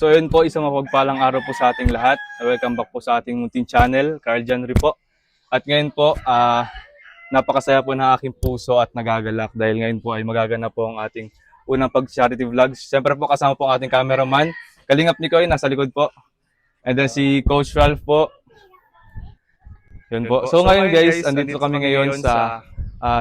So yun po, isang mapagpalang araw po sa ating lahat. Welcome back po sa ating munting channel, Carl Janry po. At ngayon po, napakasaya po ng aking puso at nagagalak dahil ngayon po ay magaganap po ang ating unang pag-charity vlogs. Siyempre po kasama po ang ating cameraman, Kalingap Nikoy, nasa likod po. And then si Coach Ralph po. Yun po. So ngayon guys, andito kami ngayon sa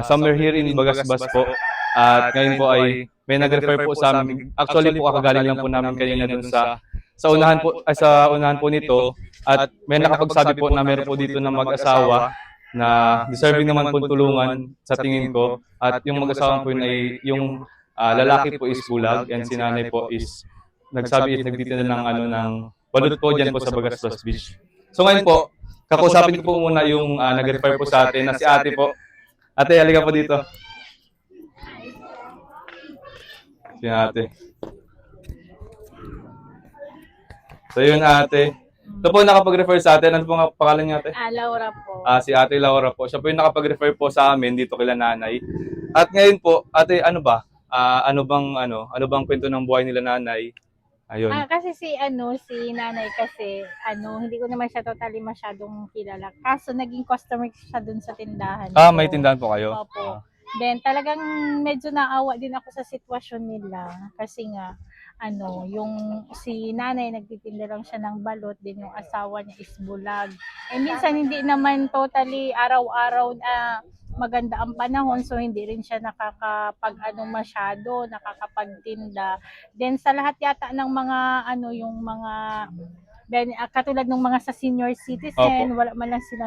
somewhere here in Bagasbas po. At ngayon po ay may nag-refer po sa amin. Actually po kakagaling lang po namin kanina dun sa unahan po nito. At may nakapagsabi po na meron po dito na mag-asawa na deserving naman po tulungan sa tingin ko. At yung mag-asawa po yun ay yung lalaki po is bulag and si nanay po is nagtitinda ng balot po dyan po sa Bagasbas Beach. So ngayon po, kakausapin ko po muna yung nag-refer po sa atin na si ate po. Ate, halika po dito. Si ate. So yun ate. Ito po nakapag-refer sa atin. Ano po nga pangalan niya ate? Laura po. Si ate Laura po. Siya po yung nakapag-refer po sa amin dito kila nanay. At ngayon po, ate, ano ba? Ano bang kwento ng buhay nila nanay? Ayun. Kasi si nanay kasi, hindi ko naman siya totally masyadong kilala. Kaso naging customer siya dun sa tindahan. May tindahan po kayo? Opo. Then talagang medyo naawa din ako sa sitwasyon nila. Kasi nga, yung si nanay nagtitinda lang siya ng balot, din yung asawa niya is bulag. Minsan hindi naman totally araw-araw na maganda ang panahon, so hindi rin siya nakakapagtinda. Then sa lahat yata ng mga yung mga katulad ng mga sa senior citizen, wala man lang silang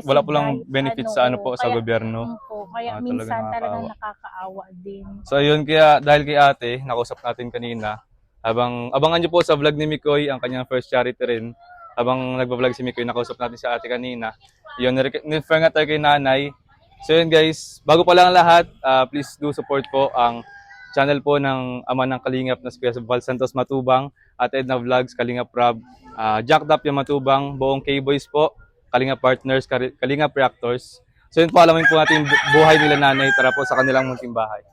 wala po lang benefits sa sa gobyerno. Kaya minsan talagang nakakaawa din. So ayun, kaya dahil kay ate, nakausap natin kanina, abangan niyo po sa vlog ni Mikoy, ang kanyang first charity rin. Habang nagba-vlog si Mikoy, nakausap natin si ate kanina. Yun, nirefer nga tayo kay nanay. So yun guys, bago pa lang lahat, please do support po ang channel po ng ama ng Kalingap na si Val Santos Matubang at Edna Vlogs, Kalingap Rob, Jacked Up yung Matubang, buong K-Boys po, Kalingap Partners, Kalingap Reactors. So yun po, alamin po natin buhay nila nanay, tara po sa kanilang munting bahay.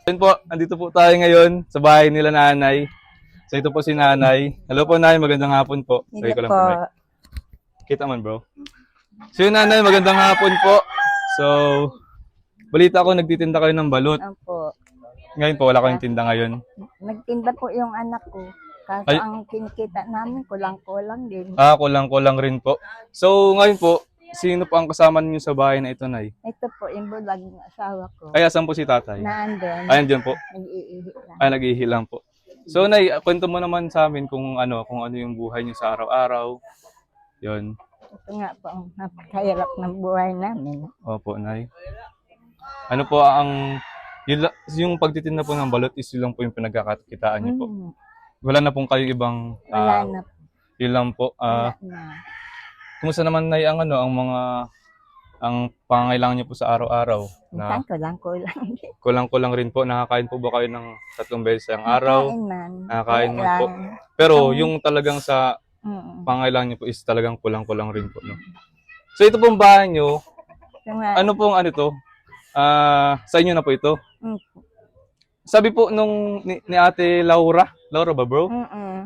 So yun po, andito po tayo ngayon sa bahay nila nanay. So ito po si nanay. Hello po nanay, magandang hapon po. Hindi po. Kita man bro. So yun nanay, magandang hapon po. So, balita ko nagtitinda kayo ng balot. Opo. Ngayon po, wala kayong tinda ngayon. Nagtinda po yung anak ko. Kaso ang kinikita namin, kulang-kulang din. Kulang-kulang rin po. So, ngayon po, sino po ang kasama niyo sa bahay na ito, Nay? Ito po, yung bulag ng asawa ko. Ay, asan po si tatay? Naandun. Ay, andyan po. Nag-iihi lang. Ay, nag-iihi lang po. So, Nay, kwento mo naman sa amin kung ano yung buhay niyo sa araw-araw. Yun. Ito nga po ang napakahirap ng buhay namin. Opo, Nay. Ano po yung pagtitinda po ng balot is yun lang po yung pinagkakakitaan niyo po. Wala na pong kayo ibang Wala na. Yun lang po. Wala na. Kumusta naman Nay ang ang pangangailangan niyo po sa araw-araw? Minsan kulang-kulang. Kulang-kulang rin po. Nakakain po ba kayo ng 3 beses ang araw? Nakakain man. Nakakain man po. Pero yung talagang sa pangangailangan niyo po is talagang kulang-kulang rin po, no? So ito pong bahay niyo, ano pong to? Sa inyo na po ito? Sabi po nung ni Ate Laura ba bro?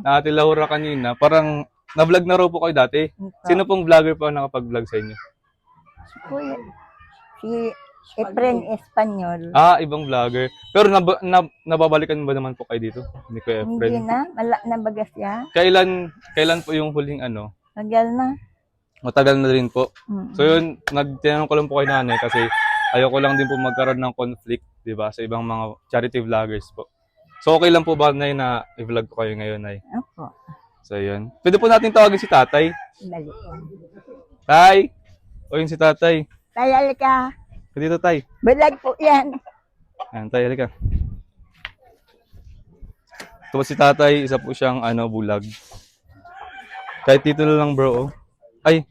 Na Ate Laura kanina, parang na-vlog na raw po kayo dati. Sino pong vlogger po ang nakapag-vlog sa inyo? Si Efren Espanyol. Ibang vlogger. Pero nababalikan ba naman po kayo dito? Ni Kuya Efren? Hindi na, wala na bagas ya. Kailan po yung huling Tagal na. Matagal na rin po. So yun, nagtinanong ko lang po kay nanay kasi ayoko lang din po magkaroon ng conflict, di ba, sa ibang mga charity vloggers po. So okay lang po ba, Nay, na i-vlog ko kayo ngayon, Nay? Opo. So yun. Pwede po natin tawagin si tatay. Dali. Tay! O yun si tatay. Tay, alika. Dito, tay. Bulag po yan. Ayan, tay, halika. Ito po si tatay, isa po siyang bulag. Kahit titulo lang bro. Ay.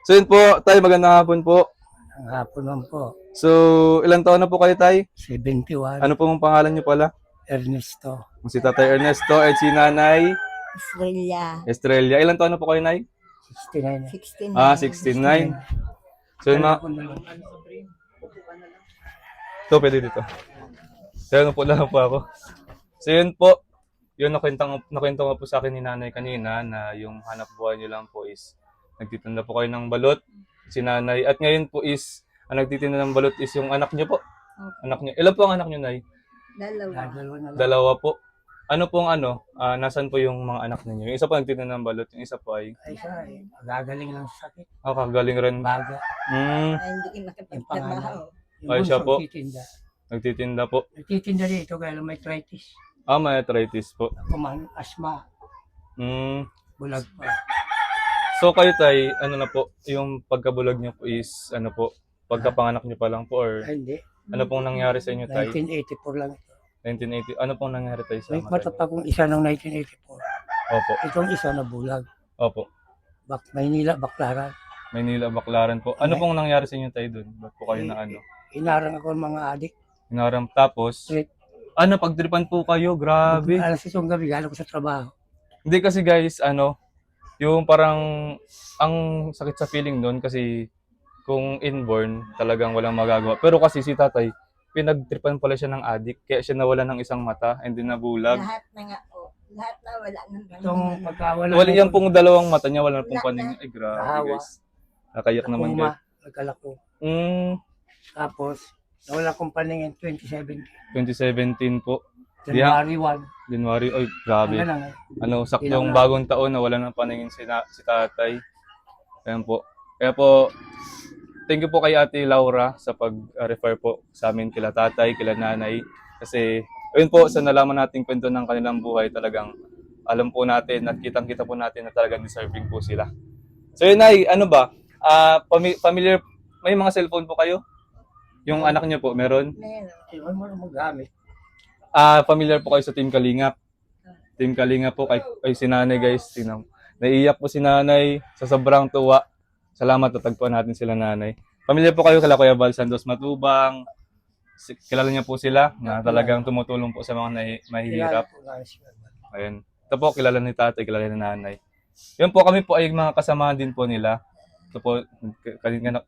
So yun po, tay, magandang hapon po. Ang hapon lang po. So, ilang taon na po kayo, tay? 71. Ano po ang pangalan niyo pala? Ernesto. Si tatay Ernesto at si nanay Estrella. Ilang taon na po kayo, nay? 69. 69. 69. So yun Ito, pwede dito. So yun po lang po ako. So yun po. yun nakwento nga po sa akin ni nanay kanina na yung hanap buhay niyo lang po is nagtitinda po kayo ng balot, si nanay. At ngayon po is, ang nagtitinda ng balot is yung anak niyo po. Okay. Anak niyo. Ilan po ang anak niyo, nay? Dalawa. Dalawa na lang. Dalawa po. Ano pong nasan po yung mga anak ninyo? Yung isa po nagtitinda ng balot, yung isa po ay, Ay, siya, gagaling lang sa sakit. kagaling rin. Baga. Mm, Ay, hindi Yung nakapagtrabaho. pangalan. Yung Ay, siya bunso, po. Nagtitinda. nagtitinda po. Nagtitinda dito kaya lang may arthritis. May arthritis po. Ako man, asma. Mm. Bulag pa. So kayo tay, ano na po, yung pagkabulag niyo po is, ano po, pagkapanganak niyo pa lang po or Ay, hindi. ano pong nangyari sa inyo tay? 1984 lang ito. 1980, ano pong nangyari tayo sa May ama mata tayo? pa kong isa ng 1984. Opo, Itong isa na bulag. opo. Maynila, Baclaran. Maynila, Baclaran po. Ano pong nangyari sa inyo tayo doon? Ba't po kayo na ano? Inarang ako ng mga adik. Inaram tapos, Straight. pagtripan po kayo, grabe. Alas 6 ng gabi, galing ko sa trabaho. Hindi kasi guys, yung parang, ang sakit sa feeling doon kasi kung inborn, talagang walang magagawa. Pero kasi si tatay, pinagtripan pala siya ng adik, kaya siya nawala ng isang mata and then nabulag. Lahat na nga po. Lahat na wala nang Itong pagkawala. Wala yan pong dalawang mata niya, wala na pong paningin. Ay, grabe Kahawa. guys. Nakayak naman Kuma, guys. nagkalako. Tapos, nawala kong paningin 2017. 2017 po. January 1. January, ay, grabe. Ano lang, Saktong Ilang na? bagong taon na wala ng paningin si tatay. Ayan po. Kaya po, thank you po kay Ate Laura sa pag-refer po sa amin kila tatay, kila nanay. Kasi, ayun po, sa nalaman nating kwento ng kanilang buhay, talagang alam po natin at kitang-kita po natin na talagang deserving po sila. So yun, Nay, ano ba? Familiar, may mga cellphone po kayo? Yung anak niyo po, meron? meron. iwan mo na magamit. Familiar po kayo sa Team Kalingap. Team Kalingap po kay si nanay guys. Tingnan mo. Naiiyak po si nanay sa sobrang tuwa. Salamat natagpuan natin sila nanay. Familiar po kayo kala Kuya Val Santos Matubang. Kilala niya po sila na talagang tumutulong po sa mga mahihirap. Kilala ko lang siya. Ayun. Ito po kilala ni tatay, kilala ni nanay. Yun po kami po ay mga kasamahan din po nila. Ito po,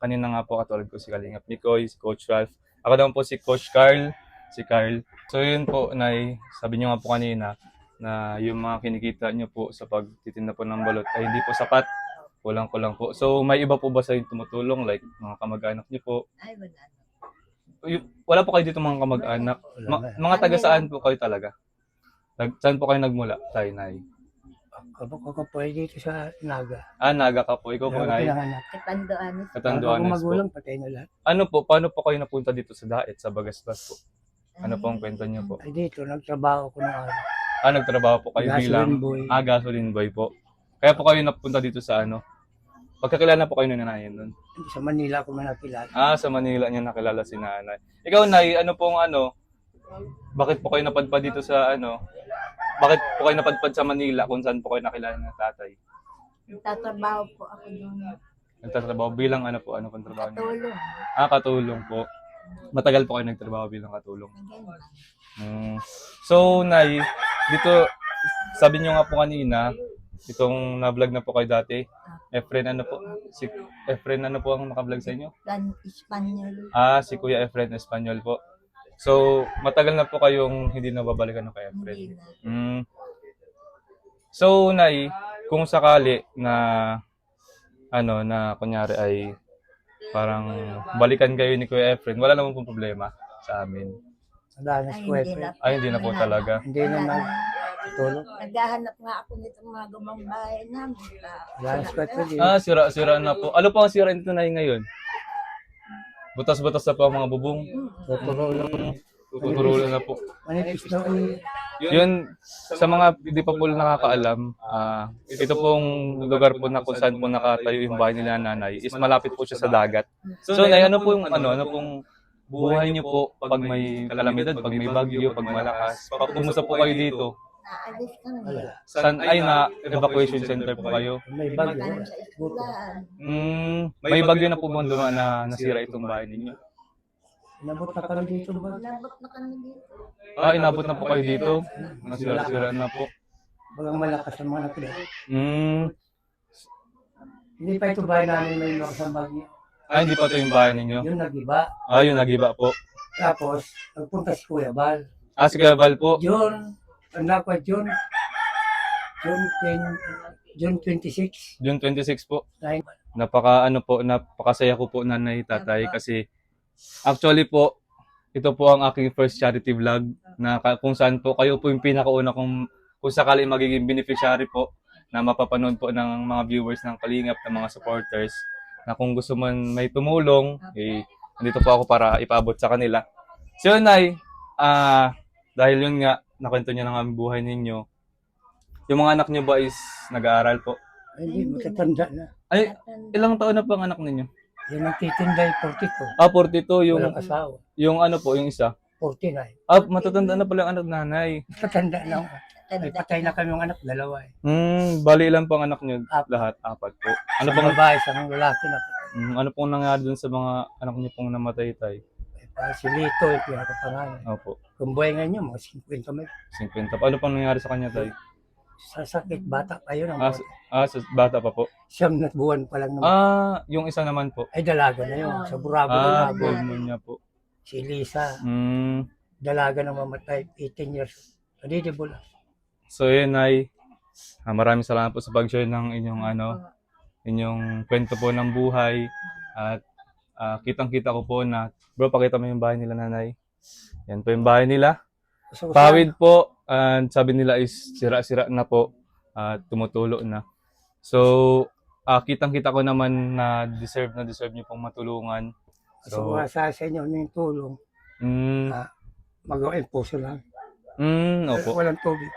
kanina nga po katulad ko si Kalingap Mikoy, si Coach Ralph. Ako naman po si Coach Carl, si Carl. So yun po, Nay, sabi niyo nga po kanina na yung mga kinikita niyo po sa pagtitinda po ng balot ay hindi po sapat. Kulang-kulang po. So may iba po ba sa inyo tumutulong like mga kamag-anak niyo po? Ay, wala na. Wala po kayo dito mga kamag-anak? Mga taga saan po kayo talaga? Saan po kayo nagmula, Tay, Nay? Kapag ako po ay dito sa Naga. Naga ka po. Ikaw po, Nay. Pinanganak. Katandoanis. Katanduanes Ako po. magulang, patay na lahat. Paano po kayo napunta dito sa Daet, sa Bagasbas po? Ano pong kwento niyo po? Ay dito, nagtrabaho ko ng araw. Nagtrabaho po kayo bilang Gasoline boy. gasoline boy po. Kaya po kayo napunta dito sa pagkakilala po kayo ng nanay nun? Sa Manila ako man nakilala. Sa Manila niya nakilala si nanay. Ikaw, Nay, bakit po kayo napadpad dito sa bakit po kayo napadpad sa Manila kung saan po kayo nakilala ng tatay? Nagtatrabaho po ako doon. Nagtatrabaho bilang ano pong trabaho niyo? Katulong. Katulong po. Matagal po kayo nagtrabaho bilang katulong. Ganyan. So, Nay, dito, sabi niyo nga po kanina, itong na-vlog na po kayo dati, Efren, si Efren, ano po ang naka-vlog sa inyo? Dan Espanyol. Si Kuya Efren Espanyol po. So, matagal na po kayong hindi nababalikan ng kay Efren. Hindi na. So, Nay, kung sakali na, na kunyari ay parang balikan kayo ni Kuya Efren, wala naman pong problema sa amin. Danas ko hindi na. Hindi na po talaga. Hindi na nagtulog. Naghahanap nga ako nito mga gumang bahay namin. Danas ko Sira-sira na po. Ano po ang sira nito, Nay, ngayon? Butas-butas na po ang mga bubong. Tuturulan na po. Manipis na ulit. Yun, sa mga hindi pa po nakakaalam, ito pong lugar po na kung saan po nakatayo yung bahay nila nanay is malapit po siya sa dagat. So, Nay, ano pong buhay niyo po pag may kalamidad, pag may bagyo, pag malakas? Kumusta po kayo dito? Naalis kami. Saan ay na evacuation center po kayo? May bagyo. Magkano sa eskwelahan. May bagyo na po bang dumaan na nasira itong bahay ninyo? Inabot na kami dito ba? Nabot na kami dito. Inabot na po kayo dito? Nasira-sira na po. Bagang malakas ang mga nakila. Hindi pa ito bahay namin may lakas ang bagyo. Hindi pa ito yung bahay ninyo? Yun nag-iba. Yung nag-iba po. Tapos, nagpunta si Kuya Bal. Si Kuya Val po. Yun, Anak ko, June 26. June 26 po. Nine. Napakasaya ko po nanay, tatay, kasi actually po, ito po ang aking first charity vlog na kung saan po kayo po yung pinakauna kung sakali magiging beneficiary po na mapapanood po ng mga viewers ng Kalingap, ng mga supporters, na kung gusto man may tumulong, nandito po ako para ipaabot sa kanila. So yun, Nay, dahil yun nga, nakwento niyo ng aming buhay ninyo, yung mga anak niyo ba is nag-aaral po? Ay, hindi, matatanda na. Ay, ilang taon na po ang anak ninyo? Yan ang titinday, 42. 42, yung, Walang asawa. yung ano po, yung isa. 49. Matatanda na pala ang anak nanay. Matatanda na. Ay, patay na kami yung anak, dalawa eh. Bali ilan pang anak niyo? Apat. Lahat, 4 po. Ano pang babae, sa mga lalaki na. Ano pong nangyari dun sa mga anak niyo pong namatay, tay? Si Lito, yung pinakapangalan. Opo, Kung buhay nga niya, mga 50 may. 50. Ano pong nangyari sa kanya, tay? Sa sakit, bata pa yun. Sa bata pa po. Siyam na buwan pa lang naman. Yung isa naman po. Ay, dalaga na yun. Sa Burago na Gold moon niya po. Si Lisa, Mm, dalaga na mamatay, 18 years. Adidibol. so yun, ay maraming salamat po sa pag-share ng inyong kwento po ng buhay. At kitang-kita ko po na, bro, pakita mo yung bahay nila, nanay. Yan po yung bahay nila. Pawid po, and sabi nila is sira-sira na po at tumutulo na. So, kitang-kita ko naman na deserve niyo pong matulungan. So, sa inyo yung tulong, Mm, magawa puso lang. opo. Walang tubig.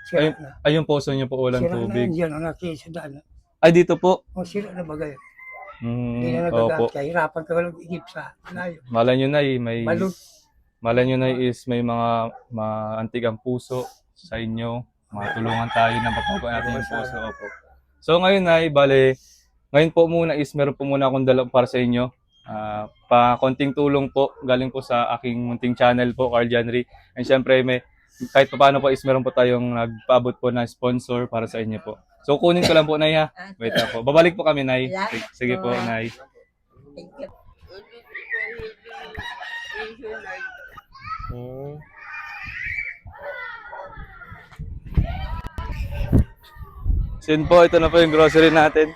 Sira na. Ay, yung poso niyo po, walang Sira tubig. na yan, ang nakikita sa daan. Ay, dito po. O, sira na bagay. Hindi na Opo. nagagamit. Kaya hirapan ka walang igip sa layo. Malay nyo na Balot. malay nyo na is may mga maantigang puso sa inyo. Matulungan tayo na mapapago natin yung puso. Opo. So ngayon ay, ngayon po muna is meron po muna akong dala para sa inyo. Konting tulong po, galing po sa aking munting channel po, Carl Janry. And syempre, kahit pa paano po is meron po tayong nagpaabot po na sponsor para sa inyo po. So kunin ko lang po, Nay, ha. Wait lang po. Babalik po kami, Nay. Sige po, Nay. So yun po, ito na po yung grocery natin.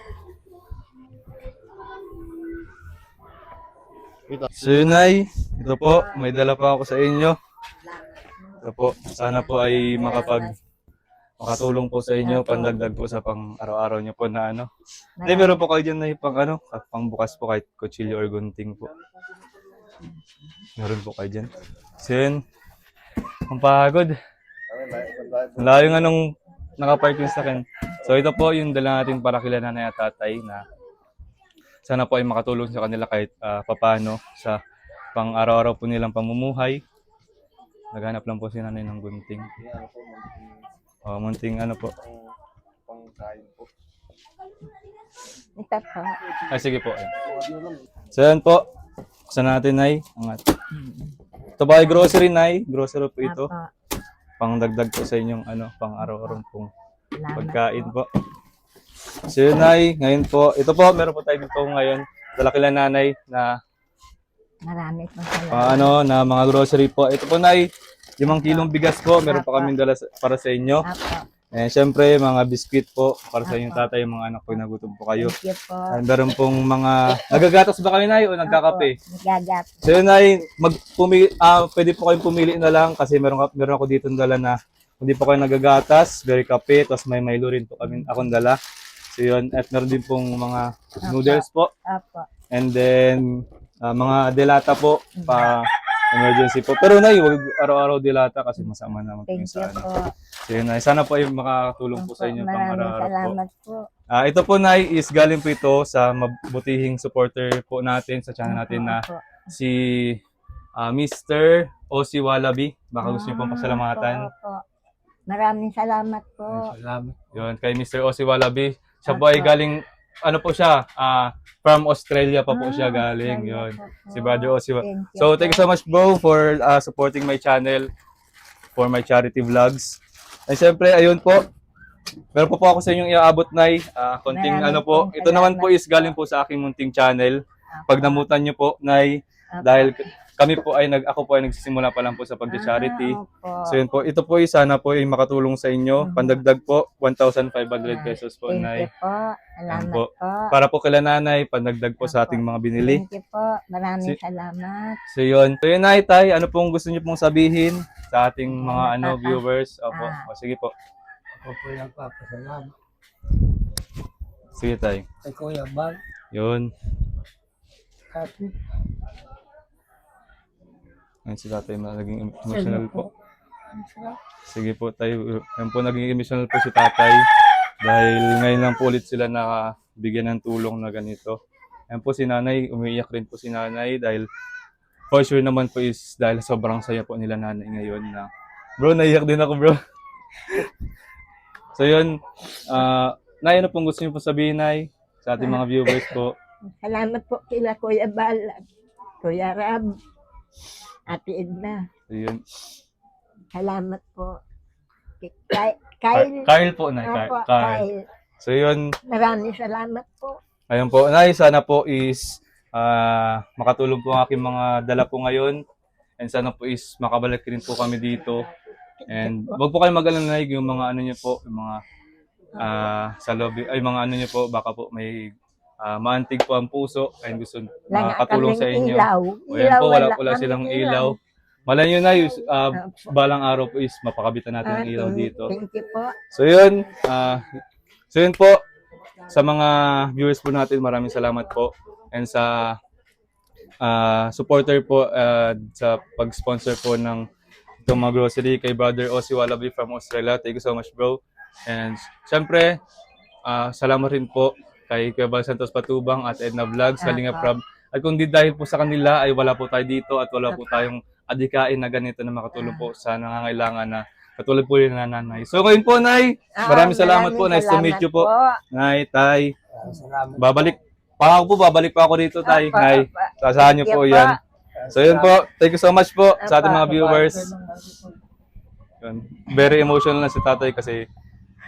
So yun, Nay, ito po, may dala pa ako sa inyo. Ito po, sana po ay makatulong po sa inyo, pandagdag po sa pang-araw-araw nyo po na ano. Hindi, meron po kayo dyan na pang bukas po kahit kutsilyo or gunting po. Meron po kayo dyan. So yun, ang pagod. Ang layo nga nung nakapark yung sakin. So ito po yung dala natin para kila nanay at tatay na sana po ay makatulong sa kanila kahit papano sa pang-araw-araw po nilang pamumuhay. Naghanap lang po si nanay ng gunting. Munting ano po. Pang-kain po. Ito po. Ay, sige po. So yan po. Buksan natin, Nay. Ito ba ay grocery, Nay? Grocery po ito. Apo. Pang-dagdag po sa inyong pang-araw-araw pong Salamat pagkain po. po. So yun, Nay, ngayon po, ito po, meron po tayo dito ngayon. Dala kila nanay na Marami pong salamat. na mga grocery po. Ito po, Nay, 5 kilong bigas po, meron pa kaming dala para sa inyo. Apo. Siyempre, mga biskwit po para sa inyong tatay, mga anak ko, nagutom po kayo. Thank you po. Meron pong mga, nagagatas ba kayo, Nay, o nagkakape? Nagagat. So yun, Nay, pwede po kayong pumili na lang kasi meron ako dito dala na hindi po kayo nagagatas, very kape, tapos may Milo rin po akong dala. So yun, at meron din pong mga noodles po. Apo. And then, mga delata po, pa emergency po. Pero Nay, huwag araw-araw delata kasi masama naman po yung Thank you sa ano. po. So yun, Nay, sana po ay makatulong po sa inyo pang Maraming araw-araw po. salamat po. Ito po, Nay, is galing po ito sa mabutihing supporter po natin sa channel natin na Opo. si Mr. Osi Wallaby. Baka gusto niyo pong pasalamatan. Opo. Maraming salamat po. Salamat. Yun, kay Mr. Osi Wallaby. Siya po ay galing, from Australia pa po siya galing. Yun, si Brother Osi. So, thank you so much, bro, for supporting my channel, for my charity vlogs. And syempre, ayun po, meron po ako sa inyong iaabot, Nay. Konting Maraming po. pong Ito naman po salamat is galing po sa aking munting channel. Pag namutan nyo po, Nay, dahil kami po ay ako po ay nagsisimula pa lang po sa pag-charity. Opo. So yun po, ito po sana po ay makatulong sa inyo. Pandagdag po 1,500 pesos po, Thank Nay. you po. Salamat po. po. Para po kila Nanay, pandagdag po sa ating mga binili. Thank you po. Maraming Si- salamat. So yun. So yun, Nay, Tay, ano pong gusto niyo pong sabihin sa ating mga viewers? Opo. O, sige po. Ako po lang papasalamat Sige, Tay. kay Kuya Bal. Yun. Kasi Ayun si Tatay, naging emotional po. ang sarap. Sige po, Tay. Ayun po, naging emotional po si Tatay. Dahil ngayon lang po ulit sila nakabigyan ng tulong na ganito. Ayun po si Nanay, umiiyak rin po si Nanay dahil for sure naman po is dahil sobrang saya po nila Nanay ngayon na bro, naiyak din ako bro. So yun, Nay, ano pong gusto niyo po sabihin, Nay, sa ating mga viewers po? Salamat po kila Kuya Bal at Kuya Rab. Ate Edna. So yun. Salamat po. Kyle. Kyle po, Nay. Opo, Kyle. Kyle. So yun, Maraming salamat po. ayun po, Nay, sana po is makatulong po ang aking mga dala po ngayon. And sana po is makabalik rin po kami dito. And wag po kayo mag-alala, Nay, yung mga ano niyo po, yung mga sa lobby, ay mga ano niyo po, baka po may maantig po ang puso and gusto makatulong sa inyo. Ilaw. O yan po, wala kaming silang ilaw. Malay nyo, Nay, balang araw po is mapakabitan natin Ah, ng ilaw dito. Thank you po. So yun, po, sa mga viewers po natin, maraming salamat po. And sa supporter po sa pag-sponsor po ng itong mga grocery kay Brother Ozzy Wallaby from Australia. Thank you so much, bro. And syempre, salamat rin po kay Kuya Bal Santos Patubang at Edna Vlogs, Kalinga Prab. At kung di dahil po sa kanila ay wala po tayo dito at wala po tayong adikain na ganito na makatulong po sa nangangailangan na katulad po yun na Nanay. So ngayon po, Nay, maraming salamat po. Nice to meet you po. Nay, Tay, Salamat. babalik pa ako dito, Tay. Opo, Nay, opo. sasahan niyo Thank po you yan. So yun po, thank you so much po sa ating mga Opo. viewers. Yun. Very emotional na si Tatay kasi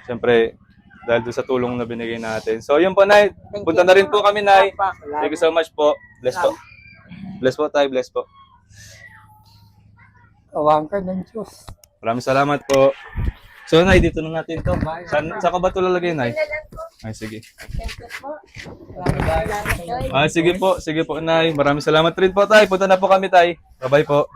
siyempre dahil doon sa tulong na binigay natin. So yun po, Nay. Thank Punta you na rin po kami, Nay. Opo. Thank you so much po. Bless po. Bless po, Tay. Bless po. Kawang ka ng Diyos. Maraming salamat po. So, Nay, dito na natin to. Saan ka ba ito lalagay, Nay? Ay, sige. Thank you po. Salamat po. Sige po. Sige po, Nay. Maraming salamat rin po, Tay. Punta na po kami, Tay. Bye-bye po.